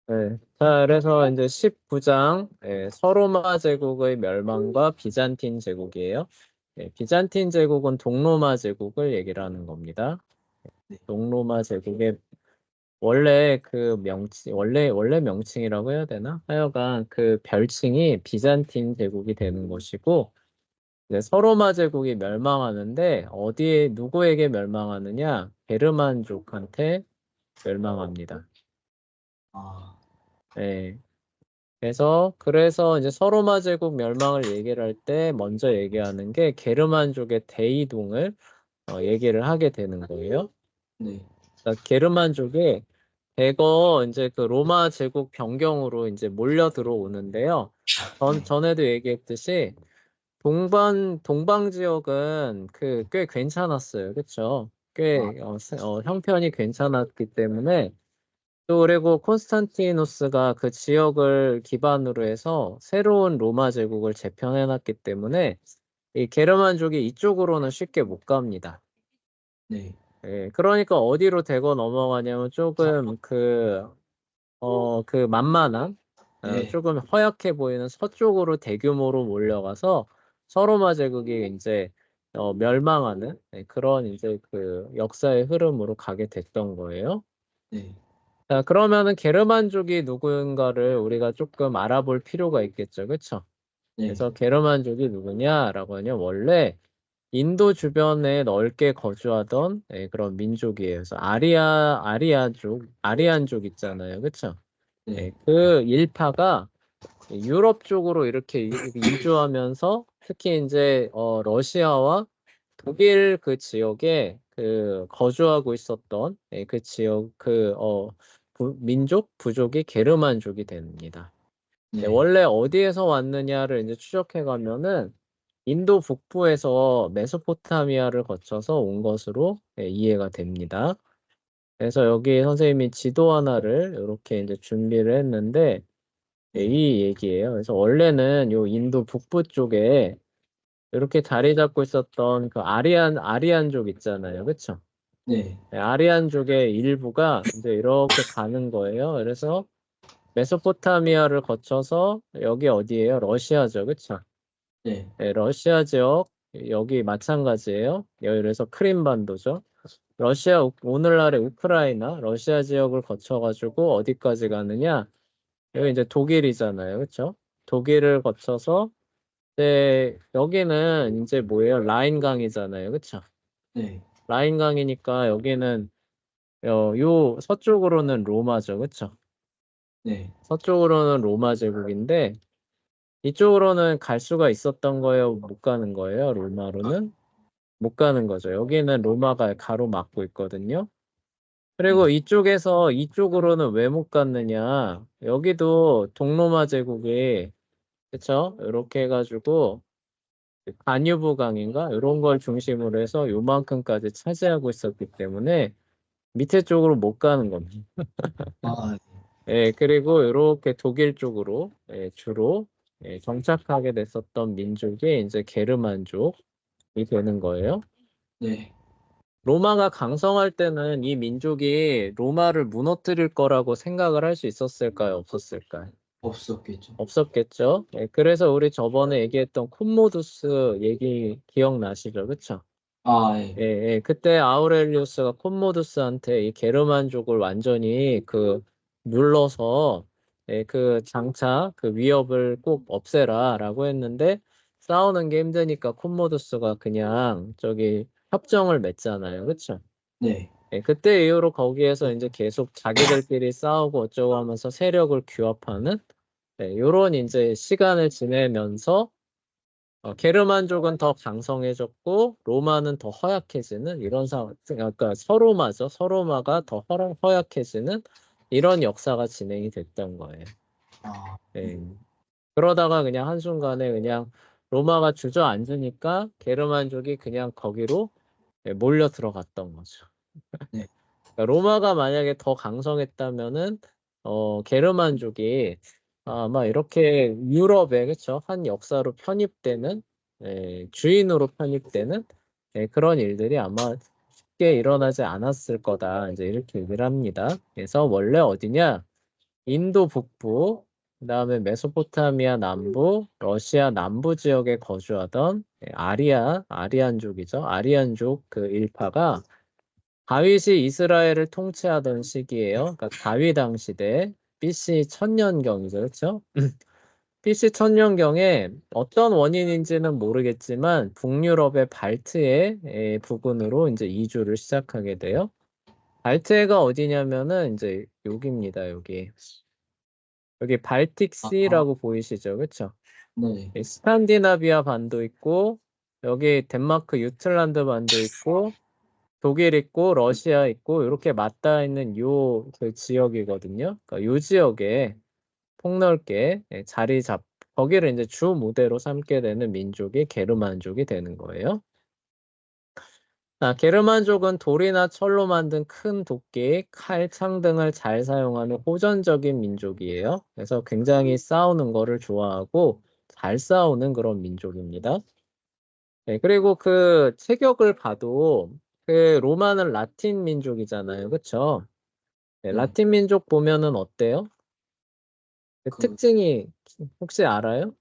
네. 자, 그래서 이제 19장 서로마 제국의 멸망과 비잔틴 제국이에요. 비잔틴 제국은 동로마 제국을 얘기를 하는 겁니다. 네. 동로마 제국의 원래 그 원래 명칭이라고 해야 되나? 하여간 그 별칭이 비잔틴 제국이 되는 것이고, 이제 서로마 제국이 멸망하는데 어디에 누구에게 멸망하느냐? 게르만족한테 멸망합니다. 아, 네. 그래서 이제 서로마 제국 멸망을 얘기를 할 때 먼저 얘기하는 게 게르만족의 대이동을 얘기를 하게 되는 거예요. 네. 그러니까 게르만족이 대거 이제 그 로마 제국 변경으로 이제 몰려 들어오는데요. 전에도 얘기했듯이 동방 지역은 그 꽤 괜찮았어요. 그렇죠? 꽤 아, 형편이 괜찮았기 때문에 또 그리고 콘스탄티누스가 그 지역을 기반으로 해서 새로운 로마 제국을 재편해놨기 때문에 이 게르만족이 이쪽으로는 쉽게 못 갑니다. 네. 그러니까 어디로 대거 넘어가냐면 조금 그 만만한 네. 조금 허약해 보이는 서쪽으로 대규모로 몰려가서 서로마 제국이 이제 멸망하는 그런 이제 그 역사의 흐름으로 가게 됐던 거예요. 네. 자, 그러면은 게르만족이 누구인가를 우리가 조금 알아볼 필요가 있겠죠. 그렇죠? 네. 그래서 게르만족이 누구냐라고 하면 원래 인도 주변에 넓게 거주하던 그런 민족이에요. 그래서 아리안족 있잖아요. 그렇죠? 네. 그 일파가 유럽 쪽으로 이렇게 이주하면서 특히 이제 러시아와 독일 그 지역에 그 거주하고 있었던 그 지역 부족이 게르만족이 됩니다. 네. 원래 어디에서 왔느냐를 이제 추적해 가면은 인도 북부에서 메소포타미아를 거쳐서 온 것으로 이해가 됩니다. 그래서 여기 선생님이 지도 하나를 이렇게 이제 준비를 했는데 네. 이 얘기예요. 그래서 원래는 요 인도 북부 쪽에 이렇게 자리 잡고 있었던 그 아리안족 있잖아요. 그쵸? 네. 아리안족의 일부가 이제 이렇게 가는 거예요. 그래서 메소포타미아를 거쳐서 여기 어디예요? 러시아죠. 그쵸? 네. 러시아 지역 여기 마찬가지예요. 그래서 크림반도죠. 오늘날의 우크라이나 러시아 지역을 거쳐가지고 어디까지 가느냐? 여기 이제 독일이잖아요. 그쵸? 독일을 거쳐서 여기는 이제 뭐예요? 라인강이잖아요. 그쵸? 네. 라인강이니까 여기는 요 서쪽으로는 로마죠. 그쵸? 네. 서쪽으로는 로마 제국인데 이쪽으로는 갈 수가 있었던 거예요? 못 가는 거예요? 로마로는? 못 가는 거죠. 여기는 로마가 가로막고 있거든요. 그리고 이쪽에서 이쪽으로는 왜 못 갔느냐? 여기도 동로마 제국이 그쵸? 이렇게 해가지고 다뉴브 강인가? 이런 걸 중심으로 해서 요만큼까지 차지하고 있었기 때문에 밑에 쪽으로 못 가는 겁니다. 아, 그리고 이렇게 독일 쪽으로 주로 정착하게 됐었던 민족이 이제 게르만족이 되는 거예요. 네. 로마가 강성할 때는 이 민족이 로마를 무너뜨릴 거라고 생각을 할 수 있었을까요? 없었을까요? 없었겠죠. 없었겠죠. 그래서 우리 저번에 얘기했던 콤모두스 얘기 기억나시죠? 그쵸? 아, 예. 그때 아우렐리우스가 콤모두스한테 이 게르만족을 완전히 눌러서 그 장차 그 위협을 꼭 없애라라고 했는데 싸우는 게 힘드니까 콤모두스가 그냥 저기 협정을 맺잖아요. 그쵸? 네. 그때 이후로 거기에서 이제 계속 자기들끼리 싸우고 어쩌고 하면서 세력을 규합하는 요런 이제 시간을 지내면서 게르만족은 더 강성해졌고 로마는 더 허약해지는 이런 상황, 그러니까 서로마죠. 서로마가 더 허약해지는 이런 역사가 진행이 됐던 거예요. 아, 예. 그러다가 그냥 한순간에 그냥 로마가 주저앉으니까 게르만족이 그냥 거기로 몰려 들어갔던 거죠. 네. 그러니까 로마가 만약에 더 강성했다면은 게르만족이 아마 이렇게 유럽에 그쵸 한 역사로 편입되는 주인으로 편입되는 그런 일들이 아마 쉽게 일어나지 않았을 거다 이제 이렇게 얘기를 합니다. 그래서 원래 어디냐? 인도 북부, 그다음에 메소포타미아 남부, 러시아 남부 지역에 거주하던 아리안족이죠. 아리안족 그 일파가 다윗이 이스라엘을 통치하던 시기예요. 그러니까 다윗 시대 BC 천년경이죠. 그렇죠? BC 천년경에 어떤 원인인지는 모르겠지만 북유럽의 발트해 부근으로 이제 이주를 시작하게 돼요. 발트해가 어디냐면은 이제 여기입니다. 여기. 여기 아, 발틱시라고 보이시죠? 그렇죠? 네. 스칸디나비아 반도 있고 여기 덴마크 유틀란드 반도 있고 독일 있고 러시아 있고 이렇게 맞닿아 있는 요 그 지역이거든요. 그러니까 요 지역에 폭넓게 자리 잡 거기를 이제 주 무대로 삼게 되는 민족이 게르만족이 되는 거예요. 게르만족은 돌이나 철로 만든 큰 도끼, 칼, 창 등을 잘 사용하는 호전적인 민족이에요. 그래서 굉장히 싸우는 거를 좋아하고 잘 싸우는 그런 민족입니다. 네, 그리고 그 체격을 봐도 그 로마는 라틴 민족이잖아요. 그렇죠? 네, 네. 라틴 민족 보면은 어때요? 그 그, 특징이 혹시 알아요?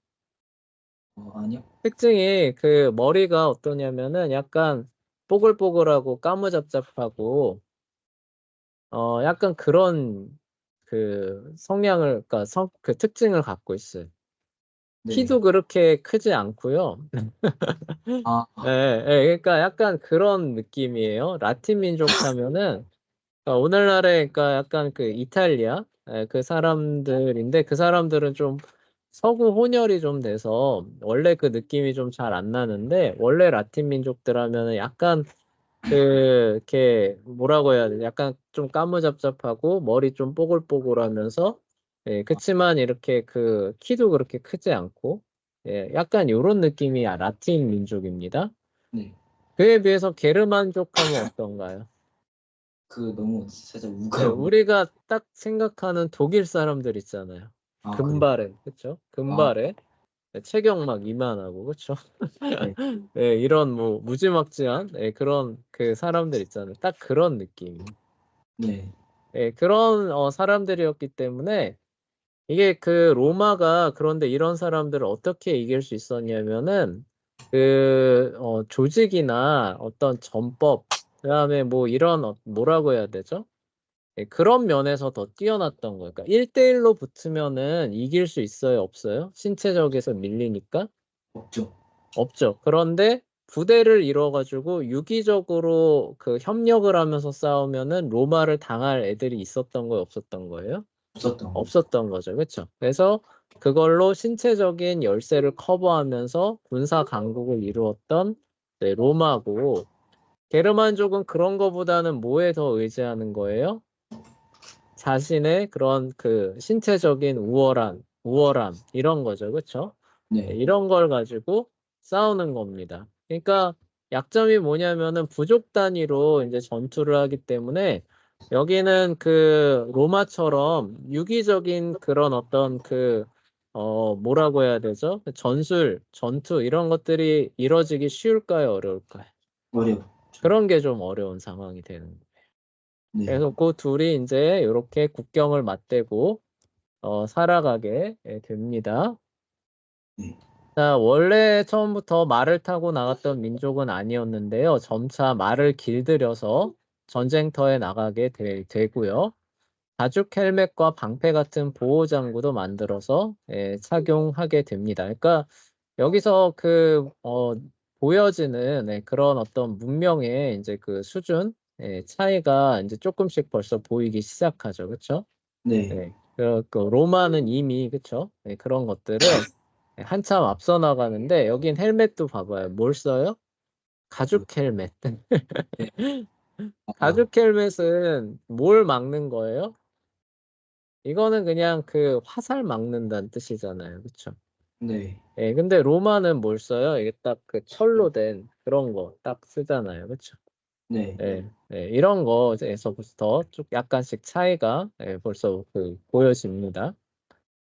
아니요. 특징이 그 머리가 어떠냐면은 약간 뽀글뽀글하고 까무잡잡하고 약간 그런 그 성향을 그러니까 그 특징을 갖고 있어요. 네. 키도 그렇게 크지 않고요. 아, 예, 예, 그러니까 약간 그런 느낌이에요. 라틴 민족 하면은 그러니까 오늘날에 그러니까 약간 그 이탈리아 그 사람들인데 그 사람들은 좀 서구 혼혈이 좀 돼서 원래 그 느낌이 좀 잘 안 나는데 원래 라틴 민족들 하면은 약간 그 이렇게 뭐라고 해야 되지? 약간 좀 까무잡잡하고 머리 좀 뽀글뽀글하면서 그치만 이렇게 그 키도 그렇게 크지 않고 약간 요런 느낌이 라틴 민족입니다. 네. 그에 비해서 게르만족 하면 어떤가요? 너무 살짝 네, 우가요. 우리가 딱 생각하는 독일 사람들 있잖아요. 아, 그래요? 금발에, 그쵸? 아, 금발에 체격 막 이만하고, 그쵸? 네. 네, 이런 뭐 무지막지한 그런 그 사람들 있잖아요. 딱 그런 느낌. 네. 그런 사람들이었기 때문에 이게 그 로마가 그런데 이런 사람들을 어떻게 이길 수 있었냐면은 그 조직이나 어떤 전법, 그다음에 뭐 이런 뭐라고 해야 되죠? 그런 면에서 더 뛰어났던 거예요. 그러니까 1대1로 붙으면은 이길 수 있어요, 없어요? 신체적에서 밀리니까? 없죠. 없죠. 그런데 부대를 이뤄가지고 유기적으로 그 협력을 하면서 싸우면은 로마를 당할 애들이 있었던 거예요, 없었던 거예요? 없었던 거죠. 없었던 거죠. 그렇죠? 그래서 그걸로 신체적인 열세를 커버하면서 군사 강국을 이루었던 로마고 게르만족은 그런 거보다는 뭐에 더 의지하는 거예요? 자신의 그런 그 신체적인 우월함, 이런 거죠. 그쵸? 네. 이런 걸 가지고 싸우는 겁니다. 그러니까 약점이 뭐냐면은 부족 단위로 이제 전투를 하기 때문에 여기는 그 로마처럼 유기적인 그런 어떤 그, 뭐라고 해야 되죠? 전투, 이런 것들이 이루어지기 쉬울까요? 어려울까요? 어려워. 그런 게 좀 어려운 상황이 되는 거예요. 네. 그래서 그 둘이 이제 이렇게 국경을 맞대고 살아가게 됩니다. 네. 자, 원래 처음부터 말을 타고 나갔던 민족은 아니었는데요. 점차 말을 길들여서 전쟁터에 나가게 되고요. 가죽 헬멧과 방패 같은 보호 장구도 만들어서 착용하게 됩니다. 그러니까 여기서 그 보여지는 그런 어떤 문명의 이제 그 수준 차이가 이제 조금씩 벌써 보이기 시작하죠. 그렇죠? 네. 네. 그 로마는 이미 그쵸? 네, 그런 것들을 한참 앞서 나가는데 여긴 헬멧도 봐봐요. 뭘 써요? 그, 가죽 헬멧. 네. 아, 가죽 헬멧은 뭘 막는 거예요? 이거는 그냥 그 화살 막는다는 뜻이잖아요. 그쵸? 네. 근데 로마는 뭘 써요? 이게 딱 그 철로 된 그런 거 딱 쓰잖아요. 그쵸? 네. 이런 거에서부터 쭉 약간씩 차이가 벌써 그 보여집니다.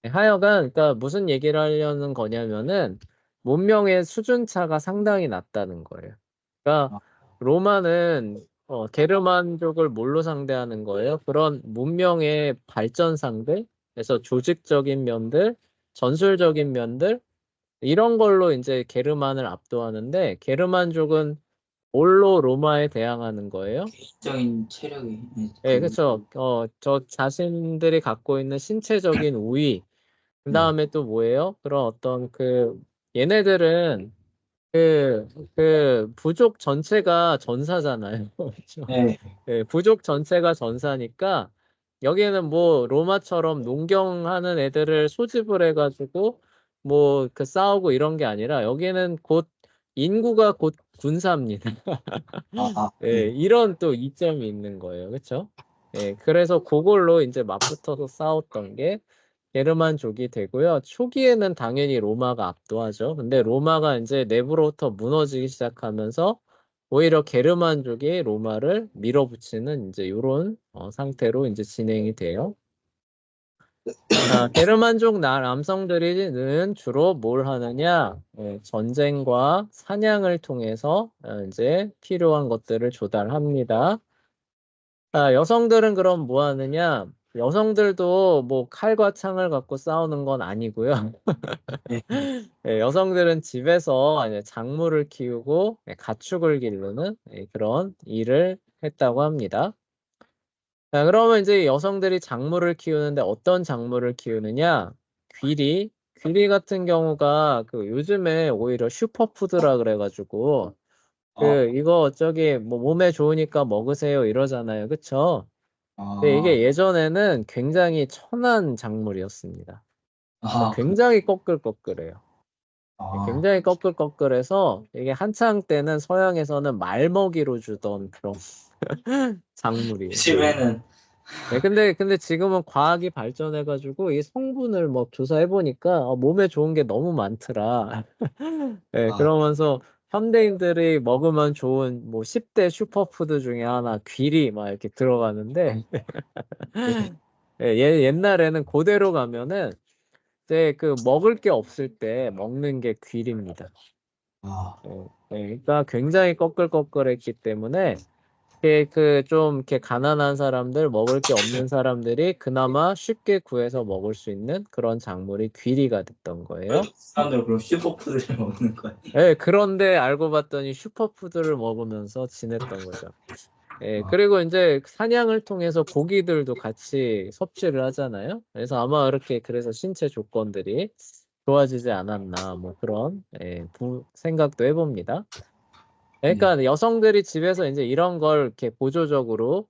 하여간 그러니까 무슨 얘기를 하려는 거냐면은 문명의 수준차가 상당히 낮다는 거예요. 그러니까 아, 로마는 게르만족을 뭘로 상대하는 거예요? 그런 문명의 발전 상대? 그래서 조직적인 면들, 전술적인 면들 이런 걸로 이제 게르만을 압도하는데 게르만족은 뭘로 로마에 대항하는 거예요? 개인적인 체력이 예, 그렇죠. 저 자신들이 갖고 있는 신체적인 우위, 그 네. 다음에 또 뭐예요? 그런 어떤 얘네들은 부족 전체가 전사잖아요. 그렇죠? 네. 예, 부족 전체가 전사니까 여기에는 뭐 로마처럼 농경하는 애들을 소집을 해가지고 뭐 싸우고 이런 게 아니라 여기는 곧 인구가 곧 군사입니다. 예, 네. 이런 또 이점이 있는 거예요. 그렇죠? 예, 그래서 그걸로 이제 맞붙어서 싸웠던 게 게르만족이 되고요. 초기에는 당연히 로마가 압도하죠. 근데 로마가 이제 내부로부터 무너지기 시작하면서 오히려 게르만족이 로마를 밀어붙이는 이제 이런 상태로 이제 진행이 돼요. 게르만족 남성들이는 주로 뭘 하느냐? 전쟁과 사냥을 통해서 이제 필요한 것들을 조달합니다. 여성들은 그럼 뭐 하느냐? 여성들도 뭐 칼과 창을 갖고 싸우는 건 아니고요. 네. 여성들은 집에서 이제 작물을 키우고 가축을 기르는 그런 일을 했다고 합니다. 그러면 이제 여성들이 작물을 키우는데 어떤 작물을 키우느냐? 귀리. 귀리 같은 경우가 요즘에 오히려 슈퍼푸드라 그래가지고 이거 저기 뭐 몸에 좋으니까 먹으세요 이러잖아요. 그쵸? 근데 이게 예전에는 굉장히 천한 작물이었습니다. 굉장히 꺼끌꺼끌해요. 굉장히 꺼끌꺼끌해서 이게 한창 때는 서양에서는 말먹이로 주던 그런 작물이에요. 집에는 네, 근데 지금은 과학이 발전해가지고 이 성분을 뭐 조사해보니까 몸에 좋은 게 너무 많더라. 네, 그러면서 현대인들이 먹으면 좋은 뭐 10대 슈퍼푸드 중에 하나 귀리 막 이렇게 들어가는데 옛날에는 그대로 가면은 이제 먹을 게 없을 때 먹는 게 귀리입니다. 그러니까 굉장히 꺼끌꺼끌했기 때문에 좀 이렇게 가난한 사람들, 먹을 게 없는 사람들이 그나마 쉽게 구해서 먹을 수 있는 그런 작물이 귀리가 됐던 거예요. 사람들 그럼 슈퍼푸드를 먹는 거예요. 그런데 알고 봤더니 슈퍼푸드를 먹으면서 지냈던 거죠. 그리고 이제 사냥을 통해서 고기들도 같이 섭취를 하잖아요. 그래서 아마 그래서 신체 조건들이 좋아지지 않았나, 뭐 그런, 생각도 해봅니다. 그러니까 여성들이 집에서 이제 이런 걸 이렇게 보조적으로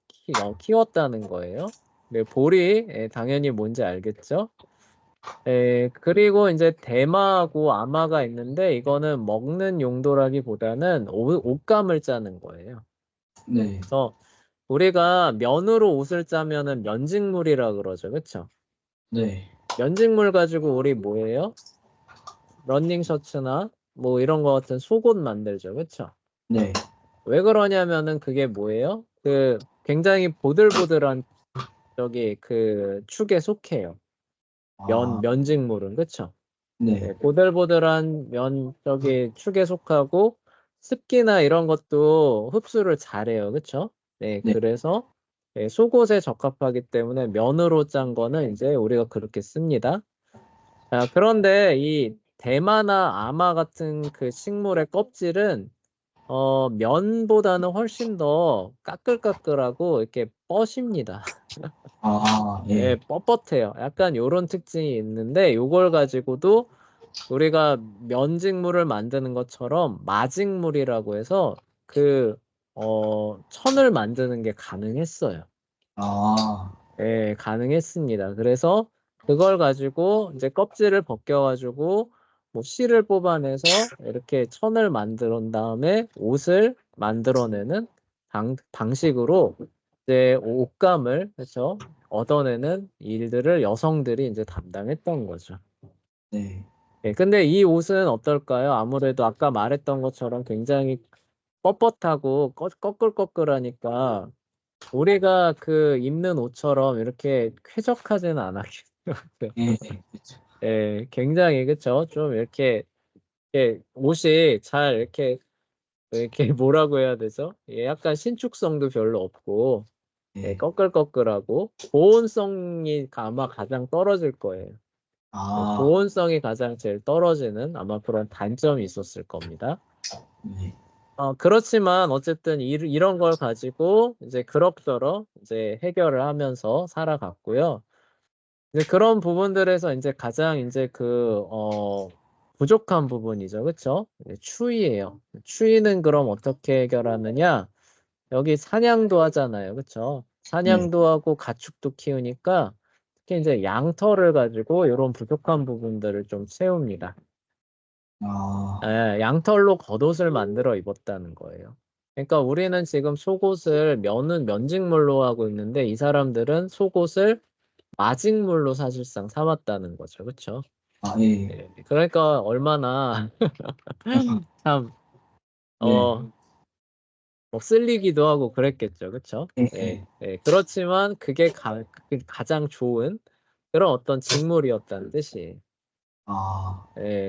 키웠다는 거예요. 네, 보리, 당연히 뭔지 알겠죠? 그리고 이제 대마하고 아마가 있는데 이거는 먹는 용도라기보다는 옷감을 짜는 거예요. 네. 그래서 우리가 면으로 옷을 짜면은 면직물이라 그러죠. 그쵸? 네. 면직물 가지고 우리 뭐예요? 러닝 셔츠나 뭐 이런 거 같은 속옷 만들죠. 그쵸? 네. 왜 그러냐면은 그게 뭐예요? 굉장히 보들보들한 축에 속해요. 면직물은. 그쵸? 네. 보들보들한 축에 속하고 습기나 이런 것도 흡수를 잘해요. 그쵸? 네, 네. 그래서 속옷에 적합하기 때문에 면으로 짠 거는 이제 우리가 그렇게 씁니다. 그런데 이 대마나 아마 같은 식물의 껍질은 면보다는 훨씬 더 까끌까끌하고 이렇게 뻐십니다. 예. 뻣뻣해요. 약간 요런 특징이 있는데 요걸 가지고도 우리가 면직물을 만드는 것처럼 마직물이라고 해서 천을 만드는 게 가능했어요. 가능했습니다. 그래서 그걸 가지고 이제 껍질을 벗겨가지고 뭐 실을 뽑아내서 이렇게 천을 만들은 다음에 옷을 만들어내는 방식으로 이제 옷감을 그래서 얻어내는 일들을 여성들이 이제 담당했던 거죠. 네. 근데 이 옷은 어떨까요? 아무래도 아까 말했던 것처럼 굉장히 뻣뻣하고 꺼끌꺼끌하니까 우리가 입는 옷처럼 이렇게 쾌적하지는 않았겠죠. 예. 굉장히 그쵸? 좀 이렇게 옷이 잘 이렇게 뭐라고 해야 되죠? 약간 신축성도 별로 없고 네. 꺼끌꺼끌하고 보온성이 아마 가장 떨어질 거예요. 아, 보온성이 가장 제일 떨어지는 아마 그런 단점이 있었을 겁니다. 네. 그렇지만 어쨌든 이런 걸 가지고 이제 그럭저럭 이제 해결을 하면서 살아갔고요. 이제 그런 부분들에서 이제 가장 이제 부족한 부분이죠. 그쵸? 추위예요. 추위는 그럼 어떻게 해결하느냐? 여기 사냥도 하잖아요. 그쵸? 네. 사냥도 하고 가축도 키우니까 특히 이제 양털을 가지고 이런 부족한 부분들을 좀 채웁니다. 아, 양털로 겉옷을 만들어 입었다는 거예요. 그러니까 우리는 지금 속옷을 면직물로 하고 있는데 이 사람들은 속옷을 마직물로 사실상 삼았다는 거죠. 그렇죠? 예. 그러니까 얼마나 참 네. 뭐 쓸리기도 하고 그랬겠죠. 그렇죠? 예. 그렇지만 그게 가장 좋은 그런 어떤 직물이었다는 뜻이에요. 아,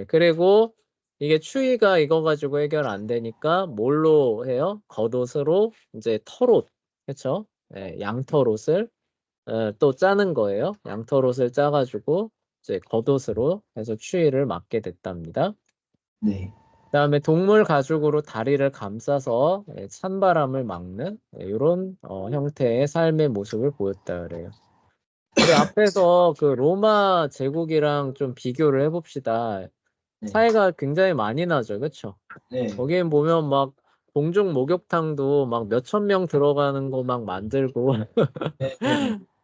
그리고 이게 추위가 이거 가지고 해결 안 되니까 뭘로 해요? 겉옷으로 이제 털옷, 그렇죠? 양털옷을 또 짜는 거예요. 양털옷을 짜가지고 이제 겉옷으로 해서 추위를 막게 됐답니다. 네. 그다음에 동물 가죽으로 다리를 감싸서 찬바람을 막는 이런 형태의 삶의 모습을 보였다 그래요. 우리 앞에서 그 로마 제국이랑 좀 비교를 해봅시다. 네. 차이가 굉장히 많이 나죠, 그렇죠? 네. 거기엔 보면 막 공중 목욕탕도 막 몇천 명 들어가는 거 막 만들고 네.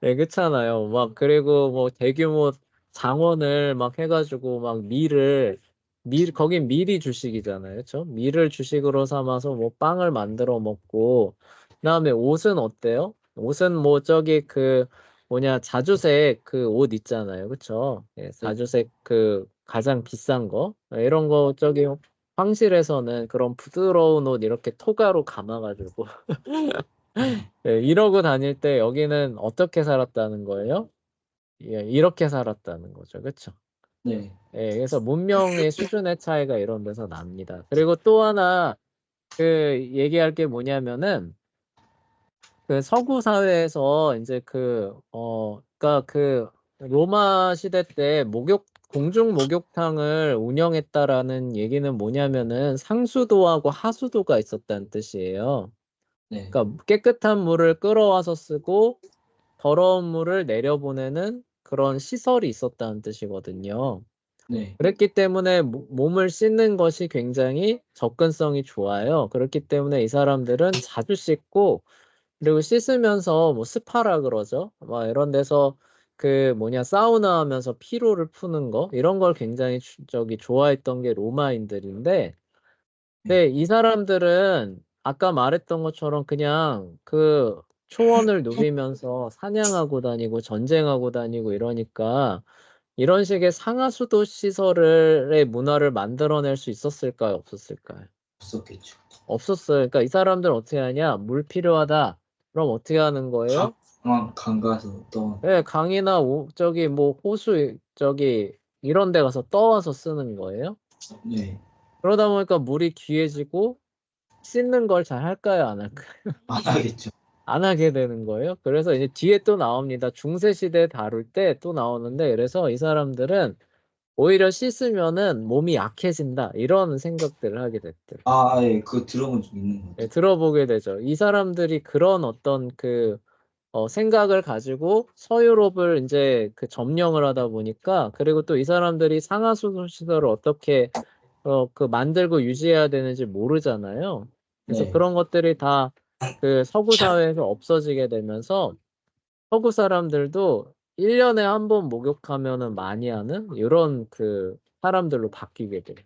네. 그렇잖아요. 막 그리고 뭐 대규모 장원을 막 해가지고 막 거긴 밀이 주식이잖아요, 그렇죠? 밀을 주식으로 삼아서 뭐 빵을 만들어 먹고 그다음에 옷은 어때요? 옷은 뭐 저기 그 뭐냐 자주색 그 옷 있잖아요, 그렇죠? 자주색 그 가장 비싼 거 이런 거 저기 황실에서는 그런 부드러운 옷 이렇게 토가로 감아가지고 이러고 다닐 때 여기는 어떻게 살았다는 거예요? 이렇게 살았다는 거죠. 그렇죠? 네. 그래서 문명의 수준의 차이가 이런 데서 납니다. 그리고 또 하나 그 얘기할 게 뭐냐면은 그 서구 사회에서 이제 그러니까 그 로마 시대 때 공중 목욕탕을 운영했다라는 얘기는 뭐냐면은 상수도하고 하수도가 있었다는 뜻이에요. 네. 그러니까 깨끗한 물을 끌어와서 쓰고 더러운 물을 내려보내는 그런 시설이 있었다는 뜻이거든요. 네. 그랬기 때문에 몸을 씻는 것이 굉장히 접근성이 좋아요. 그렇기 때문에 이 사람들은 자주 씻고 그리고 씻으면서 뭐 스파라 그러죠. 막 이런 데서 그 뭐냐 사우나 하면서 피로를 푸는 거 이런 걸 굉장히 저기 좋아했던 게 로마인들인데 네. 네, 이 사람들은 아까 말했던 것처럼 그냥 그 초원을 누비면서 사냥하고 다니고 전쟁하고 다니고 이러니까 이런 식의 상하수도 시설의 문화를 만들어낼 수 있었을까요? 없었을까요? 없었겠죠. 없었어요. 그러니까 이 사람들은 어떻게 하냐? 물 필요하다. 그럼 어떻게 하는 거예요? 강 가서 또, 강이나 저기 뭐 호수 저기 이런 데 가서 떠와서 쓰는 거예요. 네. 그러다 보니까 물이 귀해지고 씻는 걸 잘 할까요? 안 할까요? 안 하겠죠. 안 하게 되는 거예요. 그래서 이제 뒤에 또 나옵니다. 중세 시대 다룰 때 또 나오는데 그래서 이 사람들은 오히려 씻으면은 몸이 약해진다 이런 생각들을 하게 됐대요. 아, 예. 그거 들어본 적 있는 것 같아요. 들어보게 되죠. 이 사람들이 그런 어떤 생각을 가지고 서유럽을 이제 점령을 하다 보니까 그리고 또 이 사람들이 상하수도 시설을 어떻게 만들고 유지해야 되는지 모르잖아요. 그래서 네. 그런 것들이 다 그 서구 사회에서 없어지게 되면서 서구 사람들도 1년에 한 번 목욕하면은 많이 하는 이런 사람들로 바뀌게 돼요.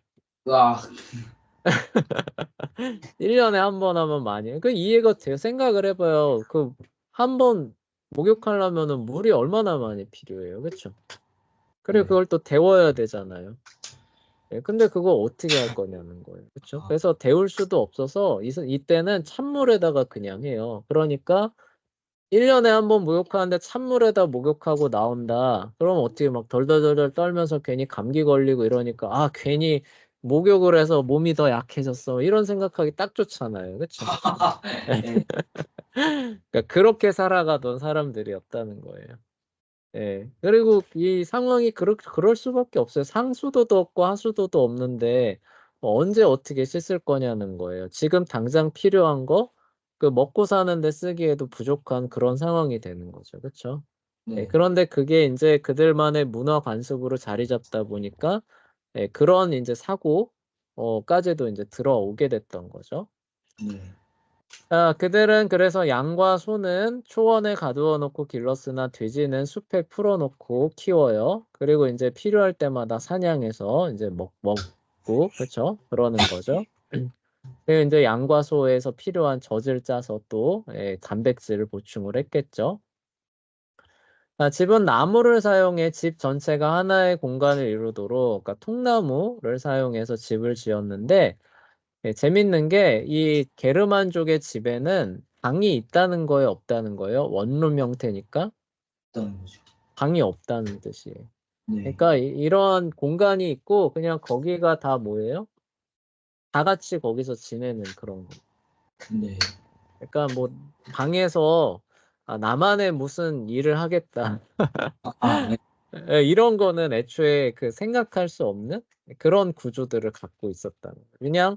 아, 1년에 한 번 하면 많이. 이해가 돼요. 생각을 해봐요. 한 번 목욕하려면은 물이 얼마나 많이 필요해요. 그쵸? 그리고 네. 그걸 또 데워야 되잖아요. 근데 그거 어떻게 할 거냐는 거예요. 그쵸? 아, 그래서 데울 수도 없어서 이때는 찬물에다가 그냥 해요. 그러니까 1년에 한 번 목욕하는데 찬물에다 목욕하고 나온다. 그럼 어떻게 막 덜덜덜덜 떨면서 괜히 감기 걸리고 이러니까 괜히 목욕을 해서 몸이 더 약해졌어. 이런 생각하기 딱 좋잖아요. 그쵸? 네. 그러니까 그렇게 살아가던 사람들이었다는 거예요. 예. 그리고 이 상황이 그럴 수밖에 없어요. 상수도도 없고 하수도도 없는데 언제 어떻게 씻을 거냐는 거예요. 지금 당장 필요한 거 그 먹고 사는데 쓰기에도 부족한 그런 상황이 되는 거죠. 그쵸? 예. 네. 그런데 그게 인제 그들만의 문화 관습으로 자리 잡다 보니까 예 그런 인제 사고 까지도 인제 들어오게 됐던 거죠. 네. 그들은 그래서 양과 소는 초원에 가두어 놓고 길렀으나 돼지는 숲에 풀어 놓고 키워요. 그리고 인제 필요할 때마다 사냥해서 인제 먹고 그쵸? 그러는 거죠. 그리고 인제 양과 소에서 필요한 젖을 짜서 또 단백질을 보충을 했겠죠. 집은 나무를 사용해 집 전체가 하나의 공간을 이루도록 그러니까 통나무를 사용해서 집을 지었는데 재밌는 게 이 게르만족의 집에는 방이 있다는 거예요, 없다는 거예요? 원룸 형태니까 있다는 거죠. 방이 없다는 뜻이에요. 네. 그러니까 이런 공간이 있고 그냥 거기가 다 뭐예요? 다 같이 거기서 지내는 그런 거. 네. 그러니까 뭐 방에서 나만의 무슨 일을 하겠다. 네. 이런 거는 애초에 그 생각할 수 없는 그런 구조들을 갖고 있었다는 거예요. 그냥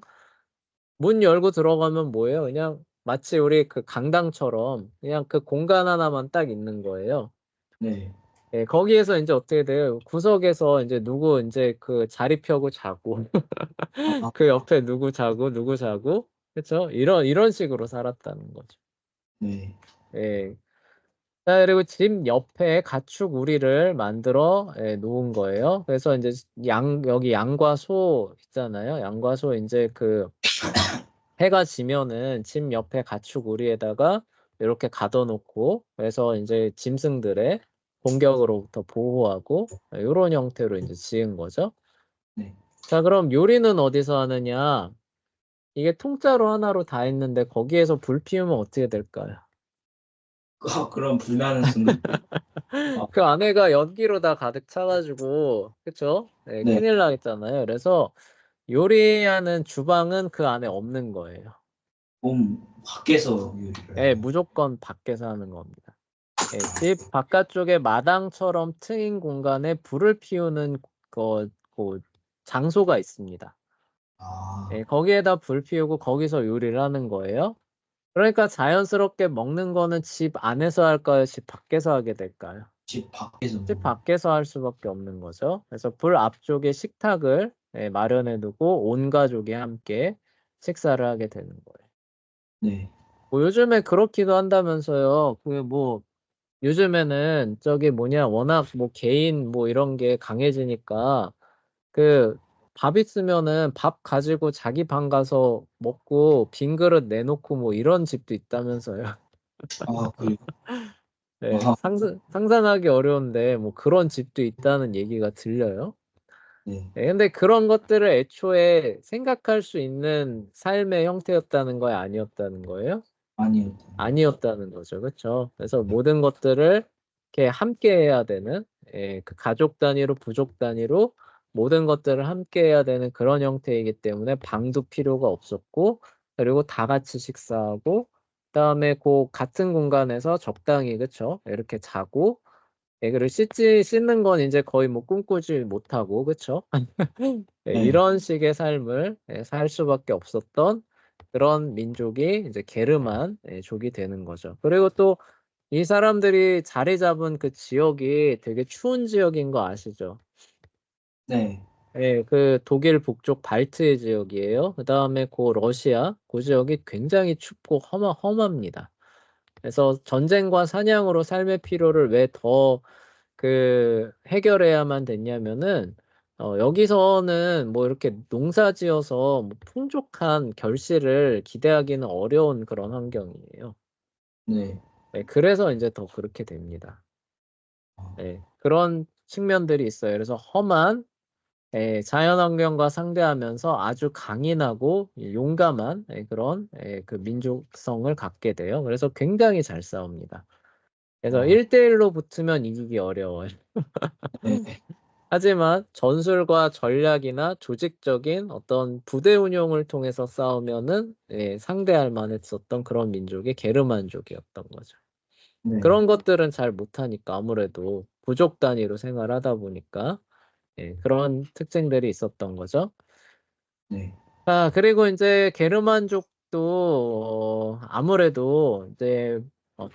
문 열고 들어가면 뭐예요? 그냥 마치 우리 그 강당처럼 그냥 그 공간 하나만 딱 있는 거예요. 네. 예 거기에서 인제 어떻게 돼요? 구석에서 인제 누구 인제 그 자리 펴고 자고 아, 그 옆에 누구 자고 누구 자고 그쵸? 이런 식으로 살았다는 거죠. 네. 예. 자 그리고 집 옆에 가축 우리를 만들어 놓은 거예요. 그래서 인제 여기 양과 소 있잖아요. 양과 소 인제 그 해가 지면은 집 옆에 가축 우리에다가 이렇게 가둬 놓고 그래서 인제 짐승들의 공격으로부터 보호하고 요런 형태로 인제 지은 거죠. 네. 자 그럼 요리는 어디서 하느냐? 이게 통짜로 하나로 다 했는데 거기에서 불 피우면 어떻게 될까요? 그런 불나는 순간. 아, 그 안에가 연기로 다 가득 차 가지고 그쵸? 예 네. 큰일 나겠잖아요. 그래서 요리하는 주방은 그 안에 없는 거예요. 몸 밖에서 요리를 예 해요. 무조건 밖에서 하는 겁니다. 예 집 바깥쪽에 마당처럼 트인 공간에 불을 피우는 그 장소가 있습니다. 아, 예 거기에다 불 피우고 거기서 요리를 하는 거예요. 그러니까 자연스럽게 먹는 거는 집 안에서 할까요? 집 밖에서 하게 될까요? 집 밖에서 집 먹어요. 밖에서 할 수밖에 없는 거죠. 그래서 불 앞쪽에 식탁을 마련해 두고 온 가족이 함께 식사를 하게 되는 거예요. 네. 뭐 요즘에 그렇기도 한다면서요. 그 뭐 요즘에는 저기 뭐냐 워낙 뭐 개인 뭐 이런 게 강해지니까 그 밥 있으면은 밥 가지고 자기 방 가서 먹고 빈 그릇 내놓고 뭐 이런 집도 있다면서요. 그래요? 네. 아, 상상하기 어려운데 뭐 그런 집도 있다는 얘기가 들려요. 네. 네 근데 그런 것들을 애초에 생각할 수 있는 삶의 형태였다는 거예요? 아니었다는 거예요? 아니었다는 거죠. 아니었다는 거죠. 그쵸? 그래서 모든 것들을 이렇게 함께 해야 되는 그 가족 단위로 부족 단위로 모든 것들을 함께 해야 되는 그런 형태이기 때문에 방도 필요가 없었고 그리고 다 같이 식사하고 그다음에 고 같은 공간에서 적당히 그쵸? 이렇게 자고 그리고 씻는 건 인제 거의 뭐 꿈꾸지 못하고 그쵸? 네. 이런 식의 삶을 살 수밖에 없었던 그런 민족이 이제 게르만 족이 되는 거죠. 그리고 또 이 사람들이 자리 잡은 그 지역이 되게 추운 지역인 거 아시죠? 네. 예. 그 독일 북쪽 발트해 지역이에요. 그다음에 러시아 지역이 굉장히 춥고 험합니다. 그래서 전쟁과 사냥으로 삶의 필요를 왜 더 해결해야만 됐냐면은 여기서는 뭐 이렇게 농사 지어서 뭐 풍족한 결실을 기대하기는 어려운 그런 환경이에요. 네. 네 그래서 인제 더 그렇게 됩니다. 아, 네. 그런 측면들이 있어요. 그래서 험한 자연환경과 상대하면서 아주 강인하고 용감한 그런 그 민족성을 갖게 돼요. 그래서 굉장히 잘 싸웁니다. 그래서 아, 1대 1로 붙으면 이기기 어려워요. 네. 하지만 전술과 전략이나 조직적인 어떤 부대 운용을 통해서 싸우면은 상대할 만했었던 그런 민족이 게르만족이었던 거죠. 네. 그런 것들은 잘 못하니까 아무래도 부족 단위로 생활하다 보니까 그런 특징들이 있었던 거죠. 네. 자, 그리고 이제 게르만족도 아무래도 이제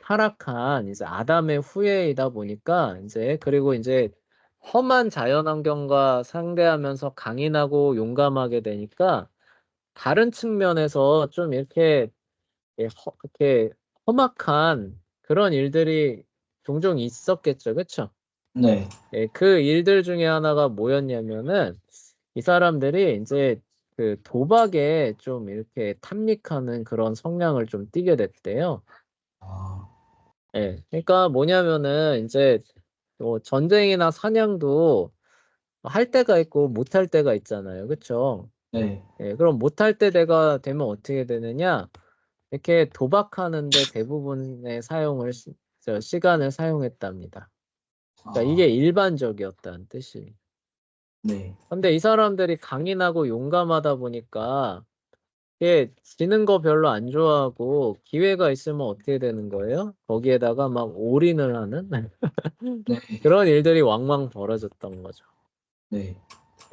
타락한 이제 아담의 후예이다 보니까 이제 그리고 이제 험한 자연환경과 상대하면서 강인하고 용감하게 되니까 다른 측면에서 좀 이렇게 험악한 그런 일들이 종종 있었겠죠, 그렇죠? 네. 그 일들 중에 하나가 뭐였냐면은 이 사람들이 이제 그 도박에 좀 이렇게 탐닉하는 그런 성향을 좀 띠게 됐대요. 아, 그러니까 뭐냐면은 이제 뭐 전쟁이나 사냥도 할 때가 있고 못할 때가 있잖아요, 그렇죠? 네. 그럼 못할 때가 되면 어떻게 되느냐? 이렇게 도박하는데 대부분의 시간을 사용했답니다. 그러니까 아, 이게 일반적이었다는 뜻이. 네. 근데 이 사람들이 강인하고 용감하다 보니까 이게 지는 거 별로 안 좋아하고 기회가 있으면 어떻게 되는 거예요? 거기에다가 막 올인을 하는 네. 그런 일들이 왕왕 벌어졌던 거죠. 네.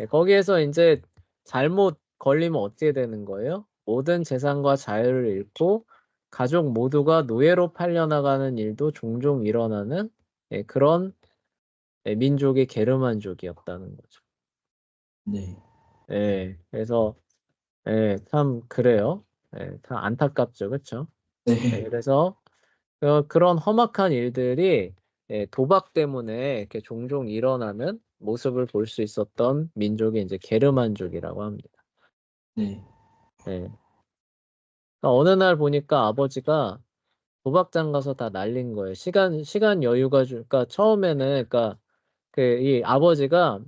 거기에서 이제 잘못 걸리면 어떻게 되는 거예요? 모든 재산과 자유를 잃고 가족 모두가 노예로 팔려나가는 일도 종종 일어나는 그런 민족이 게르만족이었다는 거죠. 네. 그래서 참 그래요. 참 안타깝죠, 그렇죠? 네. 그래서 그런 험악한 일들이 도박 때문에 이렇게 종종 일어나는 모습을 볼 수 있었던 민족이 이제 게르만족이라고 합니다. 네. 예. 그러니까 어느 날 보니까 아버지가 도박장 가서 다 날린 거예요. 시간 여유가 그러니까 처음에는 그러니까 그 이 아버지가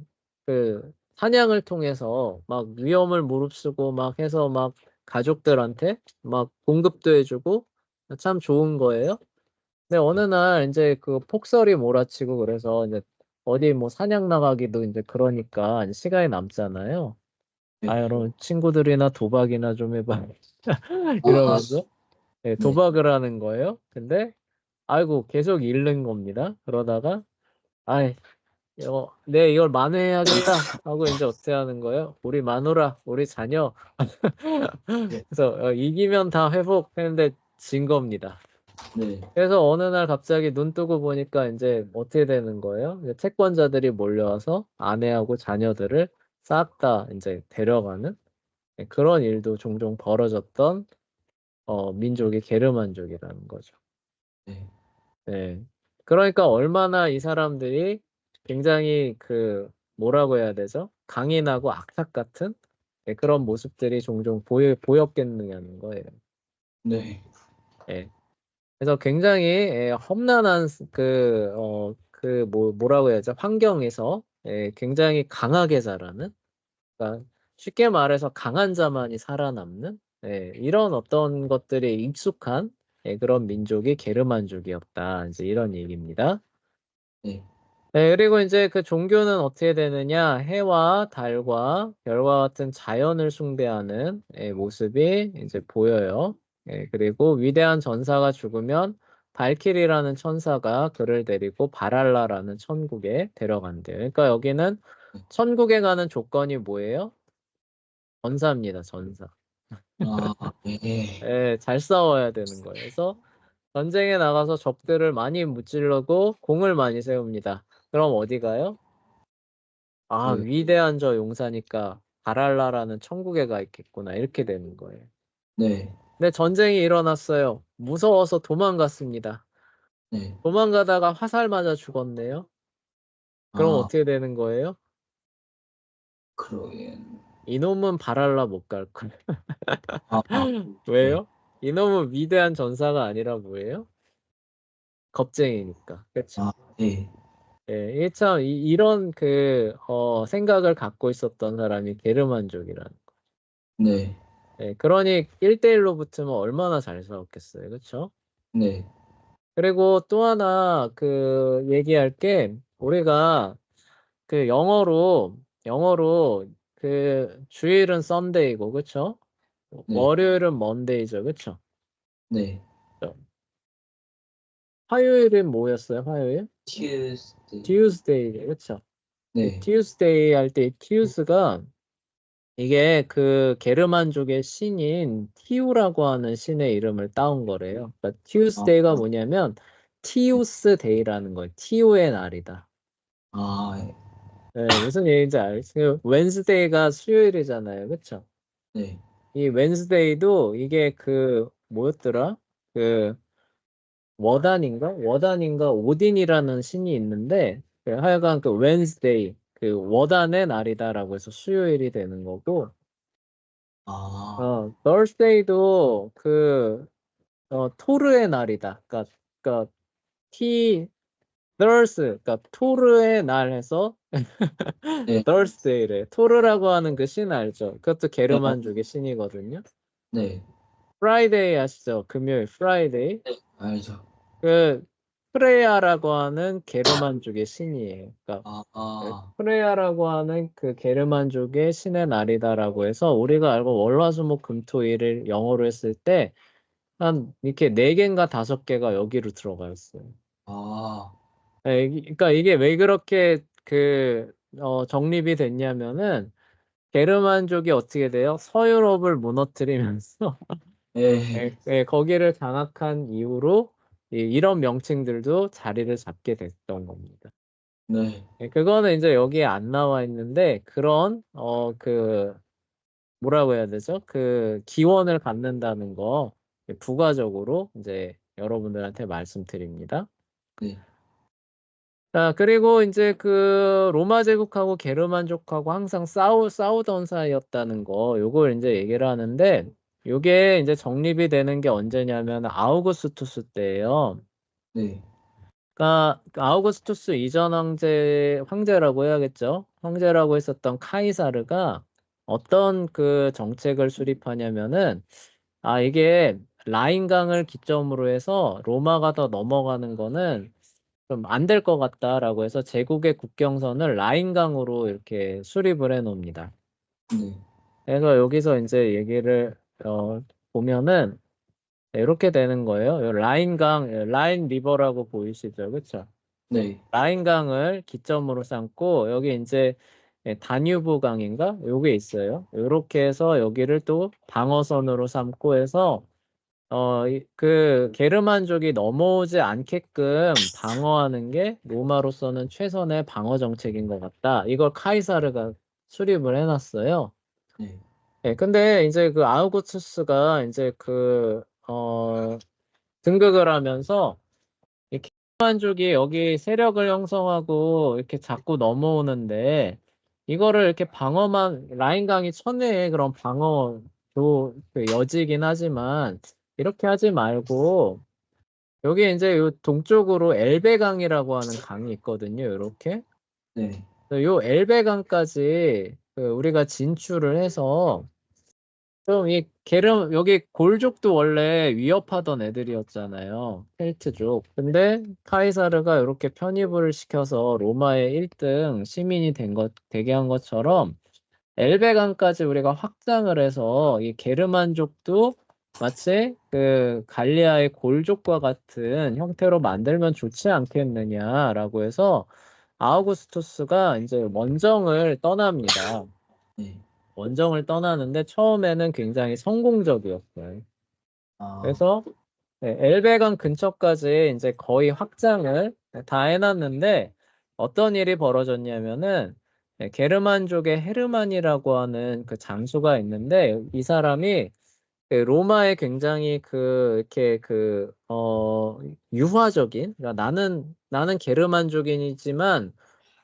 그 사냥을 통해서 막 위험을 무릅쓰고 막 해서 막 가족들한테 막 공급도 해주고 참 좋은 거예요. 근데 어느 날 이제 그 폭설이 몰아치고 그래서 이제 어디 뭐 사냥 나가기도 이제 그러니까 이제 시간이 남잖아요. 아, 네. 여러분 친구들이나 도박이나 좀 해봐. 아, 이러면서 네. 도박을 하는 거예요. 근데 아이고 계속 잃는 겁니다. 그러다가 아이 네 이걸 만회해야겠다 하고 이제 어떻게 하는 거예요? 우리 마누라, 우리 자녀. 네. 그래서 이기면 다 회복했는데 진 겁니다. 네. 그래서 어느 날 갑자기 눈 뜨고 보니까 이제 어떻게 되는 거예요? 이제 채권자들이 몰려와서 아내하고 자녀들을 싹 다 이제 데려가는 그런 일도 종종 벌어졌던 민족이 게르만족이라는 거죠. 네. 네. 그러니까 얼마나 이 사람들이 굉장히 그 뭐라고 해야 되죠? 강인하고 악착 같은 그런 모습들이 종종 보였겠느냐는 거예요. 네. 예. 그래서 굉장히 험난한 뭐라고 해야죠? 환경에서 굉장히 강하게 자라는, 그러니까 쉽게 말해서 강한 자만이 살아남는 이런 어떤 것들에 익숙한 그런 민족이 게르만족이었다. 이제 이런 얘기입니다. 네. 그리고 이제 그 종교는 어떻게 되느냐? 해와 달과 별과 같은 자연을 숭배하는 모습이 이제 보여요. 그리고 위대한 전사가 죽으면 발키리라는 천사가 그를 데리고 바랄라라는 천국에 데려간대요. 그러니까 여기는 천국에 가는 조건이 뭐예요? 전사입니다, 전사. 아, 네. 잘 싸워야 되는 거예요. 그래서 전쟁에 나가서 적들을 많이 무찌르고 공을 많이 세웁니다. 그럼 어디 가요? 아, 그, 위대한 저 용사니까 바랄라라는 천국에 가 있겠구나. 이렇게 되는 거예요. 네. 근데 전쟁이 일어났어요. 무서워서 도망갔습니다. 네. 도망가다가 화살 맞아 죽었네요. 그럼 아, 어떻게 되는 거예요? 그러긴. 이놈은 바랄라 못 갈 거야. 아, 네. 왜요? 이놈은 위대한 전사가 아니라 뭐예요? 겁쟁이니까. 그렇죠? 아, 네. 이게 참 이런 생각을 갖고 있었던 사람이 게르만족이라는 거. 네. 그러니 1대1로 붙으면 얼마나 잘 싸웠겠어요. 그렇죠? 네. 그리고 또 하나 얘기할 게 우리가 그 영어로 그 주일은 썬데이고, 그쵸? 네. 월요일은 먼데이죠, 그쵸? 네. 화요일은 뭐였어요, 화요일? Tuesday. Tuesday, 그쵸? 네. Tuesday 할 때 Tues가 이게 그 게르만족의 신인 티우라고 하는 신의 이름을 따온 거래요. 그러니까 Tuesday가 뭐냐면 티우스 데이라는 거예요. 티우의 날이다. 아, 네, 무슨 얘기인지 알겠어요? 웬스데이가 수요일이잖아요. 그쵸? 네. 이 웬스데이도 이게 그 뭐였더라? 그 워단인가 오딘이라는 신이 있는데 하여간 그 웬스데이 그 워단의 날이다라고 해서 수요일이 되는 거고 아, Thursday도 그 토르의 날이다. 그러니까 티 그러니까 토르의 날 해서 네. Thursday래. 토르라고 하는 그 신 알죠? 그것도 네. 게르만족의 신이거든요. 네. Friday 아시죠? 금요일 Friday. 알죠. 그 프레야라고 하는 게르만족의 신이에요. 그러니까 아, 아, 프레야라고 하는 그 게르만족의 신의 날이다라고 해서 우리가 알고 월화수목금토일을 영어로 했을 때 한 이렇게 4개인가 5개가 여기로 들어가 있어요. 아, 그러니까 이게 왜 그렇게 정립이 됐냐면은 게르만족이 어떻게 돼요? 서유럽을 무너뜨리면서 예, 거기를 장악한 이후로 이런 명칭들도 자리를 잡게 됐던 겁니다. 네. 그거는 이제 여기에 안 나와 있는데 그런 그 뭐라고 해야 되죠? 그 기원을 갖는다는 거 부가적으로 이제 여러분들한테 말씀드립니다. 네. 자, 그리고 이제 그 로마 제국하고 게르만족하고 항상 싸우던 사이였다는 거, 요걸 이제 얘기를 하는데, 요게 이제 정립이 되는 게 언제냐면 아우구스투스 때예요. 네. 그러니까 그 아우구스투스 이전 황제라고 해야겠죠. 황제라고 했었던 카이사르가 어떤 그 정책을 수립하냐면은, 이게 라인강을 기점으로 해서 로마가 더 넘어가는 거는 좀 안 될 것 같다라고 해서 제국의 국경선을 라인강으로 이렇게 수립을 해 놓습니다. 네. 그래서 여기서 이제 얘기를 보면은 이렇게 되는 거예요. 요 라인 리버라고 보이시죠? 그렇죠? 네. 라인강을 기점으로 삼고 여기 이제 다뉴브 강인가? 요게 있어요. 이렇게 해서 여기를 또 방어선으로 삼고 해서 그 게르만족이 넘어오지 않게끔 방어하는 게 로마로서는 최선의 방어 정책인 것 같다. 이걸 카이사르가 수립을 해놨어요. 네. 근데 이제 그 아우구스투스가 이제 등극을 하면서 이 게르만족이 여기 세력을 형성하고 이렇게 자꾸 넘어오는데 이거를 이렇게 라인강이 천혜의 그런 그 여지긴 하지만 이렇게 하지 말고 여기 이제 요 동쪽으로 엘베강이라고 하는 강이 있거든요. 이렇게. 네. 요 엘베강까지 우리가 진출을 해서 좀 여기 골족도 원래 위협하던 애들이었잖아요. 켈트족. 근데 카이사르가 이렇게 편입을 시켜서 로마의 1등 시민이 되게 한 것처럼 엘베강까지 우리가 확장을 해서 이 게르만족도 마치 그 갈리아의 골족과 같은 형태로 만들면 좋지 않겠느냐라고 해서 아우구스투스가 이제 원정을 떠납니다. 네. 원정을 떠나는데 처음에는 굉장히 성공적이었어요. 아, 그래서 엘베강 근처까지 이제 거의 확장을 다 해놨는데 어떤 일이 벌어졌냐면은 게르만족의 헤르만이라고 하는 그 장수가 있는데 이 사람이 그 로마에 굉장히 이렇게 유화적인 그러니까 나는 게르만족이지만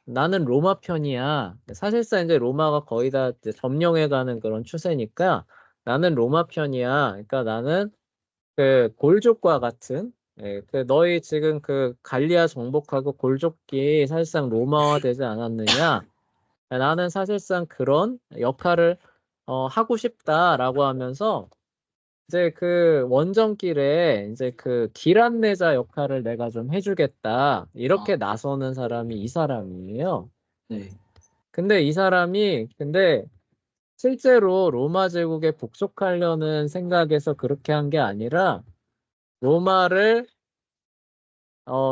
나는 로마 편이야. 사실상 이제 로마가 거의 다 이제 점령해가는 그런 추세니까 나는 로마 편이야. 그러니까 나는 그 골족과 같은 너희 지금 그 갈리아 정복하고 골족기 사실상 로마화 되지 않았느냐? 나는 사실상 그런 역할을 하고 싶다라고 하면서 이제 그 원정길에 이제 그 길 안내자 역할을 내가 좀 해주겠다. 아, 이렇게 나서는 사람이 이 사람이에요. 네. 근데 이 사람이 실제로 로마 제국에 복속하려는 생각에서 그렇게 한 게 아니라 로마를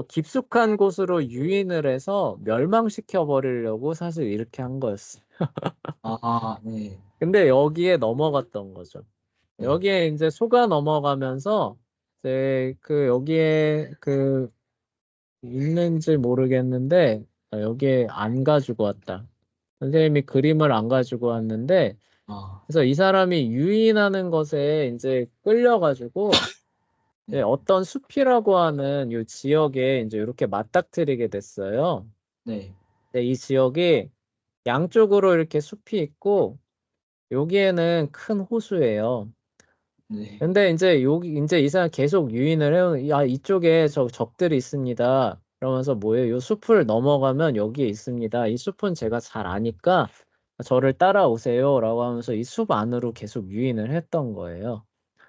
깊숙한 곳으로 유인을 해서 멸망시켜 버리려고 사실 이렇게 한 거였어. 네. 근데 여기에 넘어갔던 거죠. 네. 여기에 이제 속아 넘어가면서 이제 그 여기에 그 있는지 모르겠는데 여기에 안 가지고 왔다. 선생님이 그림을 안 가지고 왔는데 아, 그래서 이 사람이 유인하는 것에 이제 끌려가지고 네. 어떤 숲이라고 하는 이 지역에 이제 이렇게 맞닥뜨리게 됐어요. 네. 근데 이 지역이 양쪽으로 이렇게 숲이 있고 여기에는 큰 호수예요. 네. 근데 이제 여기 이제 이 사람 계속 유인을 해요. 야, 이쪽에 저 적들이 있습니다. 그러면서 뭐예요? 이 숲을 넘어가면 여기에 있습니다. 이 숲은 제가 잘 아니까 저를 따라오세요라고 하면서 이 숲 안으로 계속 유인을 했던 거예요.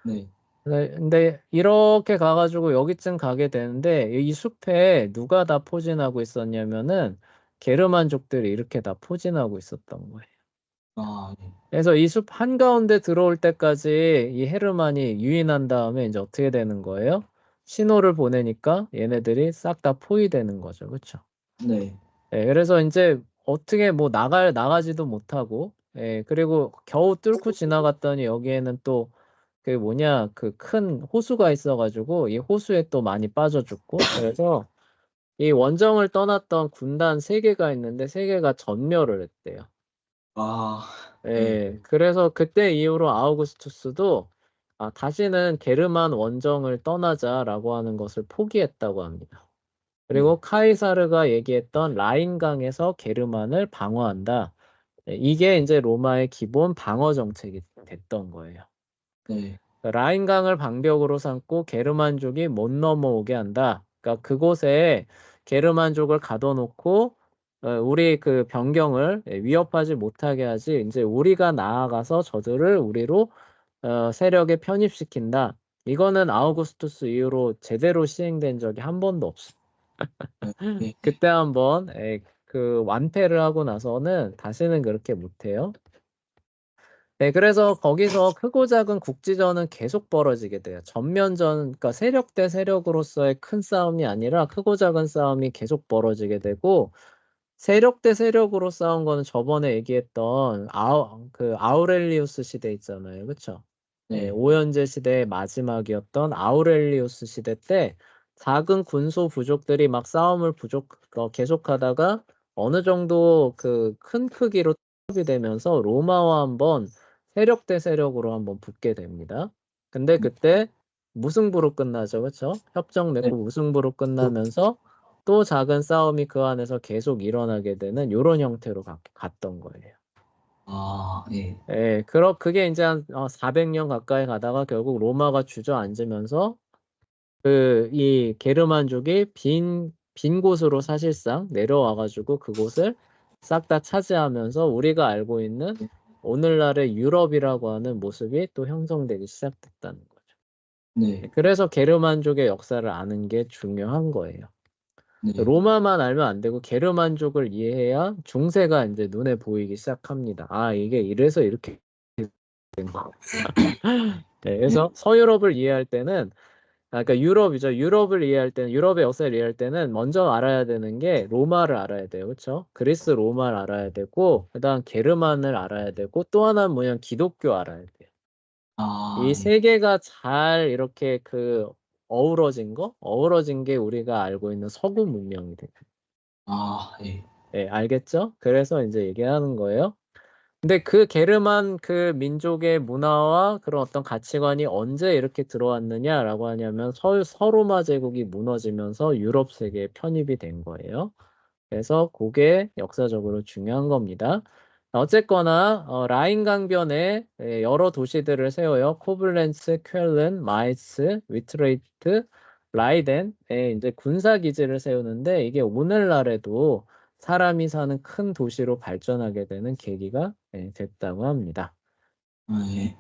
네. 근데 이렇게 가가지고 여기쯤 가게 되는데 이 숲에 누가 다 포진하고 있었냐면은 게르만족들이 이렇게 다 포진하고 있었던 거예요. 네. 그래서 이 숲 한가운데 들어올 때까지 이 헤르만이 유인한 다음에 이제 어떻게 되는 거예요? 신호를 보내니까 얘네들이 싹 다 포위되는 거죠. 그렇죠? 네. 예, 그래서 이제 어떻게 뭐 나가지도 못하고, 예, 그리고 겨우 뚫고 지나갔더니 여기에는 또 그 뭐냐, 그 큰 호수가 있어가지고 이 호수에 또 많이 빠져 죽고, 그래서 이 원정을 떠났던 군단 세 개가 있는데 세 개가 전멸을 했대요. 아, 네. 예, 그래서 그때 이후로 아우구스투스도 다시는 게르만 원정을 떠나자라고 하는 것을 포기했다고 합니다. 네. 그리고 카이사르가 얘기했던 라인강에서 게르만을 방어한다. 네, 이게 이제 로마의 기본 방어 정책이 됐던 거예요. 네. 라인강을 방벽으로 삼고 게르만족이 못 넘어오게 한다. 그러니까 그곳에 게르만족을 가둬놓고 우리 그 병경을 위협하지 못하게 하지. 이제 우리가 나아가서 저들을 우리로 세력에 편입시킨다. 이거는 아우구스투스 이후로 제대로 시행된 적이 한 번도 없어. 네. 그때 한번 그 완패를 하고 나서는 다시는 그렇게 못해요. 네, 그래서 거기서 크고 작은 국지전은 계속 벌어지게 돼요. 전면전, 그러니까 세력 대 세력으로서의 큰 싸움이 아니라 크고 작은 싸움이 계속 벌어지게 되고, 세력 대 세력으로 싸운 거는 저번에 얘기했던 그 아우렐리우스 시대 있잖아요. 그쵸? 네, 네. 오연제 시대의 마지막이었던 아우렐리우스 시대 때 작은 군소 부족들이 막 싸움을 계속하다가 어느 정도 그 큰 크기로 합이 되면서 로마와 한번 세력 대 세력으로 한번 붙게 됩니다. 근데 그때 무승부로 끝나죠. 그쵸? 협정 네. 맺고 무승부로 끝나면서 또 작은 싸움이 그 안에서 계속 일어나게 되는 이런 형태로 갔던 거예요. 예. 예, 그게 이제 한 400년 가까이 가다가 결국 로마가 주저앉으면서 이 게르만족이 빈 곳으로 사실상 내려와가지고 그곳을 싹 다 차지하면서 우리가 알고 있는 오늘날의 유럽이라고 하는 모습이 또 형성되기 시작됐다는 거죠. 네. 그래서 게르만족의 역사를 아는 게 중요한 거예요. 네. 로마만 알면 안 되고 게르만족을 이해해야 중세가 이제 눈에 보이기 시작합니다. 이게 이래서 이렇게 된 거. 네, 네. 그래서 서유럽을 이해할 때는 그러니까 유럽이죠. 유럽을 이해할 때는 유럽의 역사를 이해할 때는 먼저 알아야 되는 게 로마를 알아야 돼요. 그렇죠? 그리스 로마를 알아야 되고 그다음 게르만을 알아야 되고 또 하나는 뭐냐면 기독교 알아야 돼요. 이 예. 세 개가 잘 이렇게 어우러진 게 우리가 알고 있는 서구 문명이 돼요. 예. 예, 알겠죠? 그래서 이제 얘기하는 거예요. 근데 그 게르만 그 민족의 문화와 그런 어떤 가치관이 언제 이렇게 들어왔느냐라고 하냐면 서로마 제국이 무너지면서 유럽 세계에 편입이 된 거예요. 그래서 그게 역사적으로 중요한 겁니다. 어쨌거나 라인 강변에 여러 도시들을 세워요. 코블렌츠, 쾰른, 마이츠, 위트레이트, 라이덴에 이제 군사 기지를 세우는데 이게 오늘날에도 사람이 사는 큰 도시로 발전하게 되는 계기가 됐다고 합니다. 예.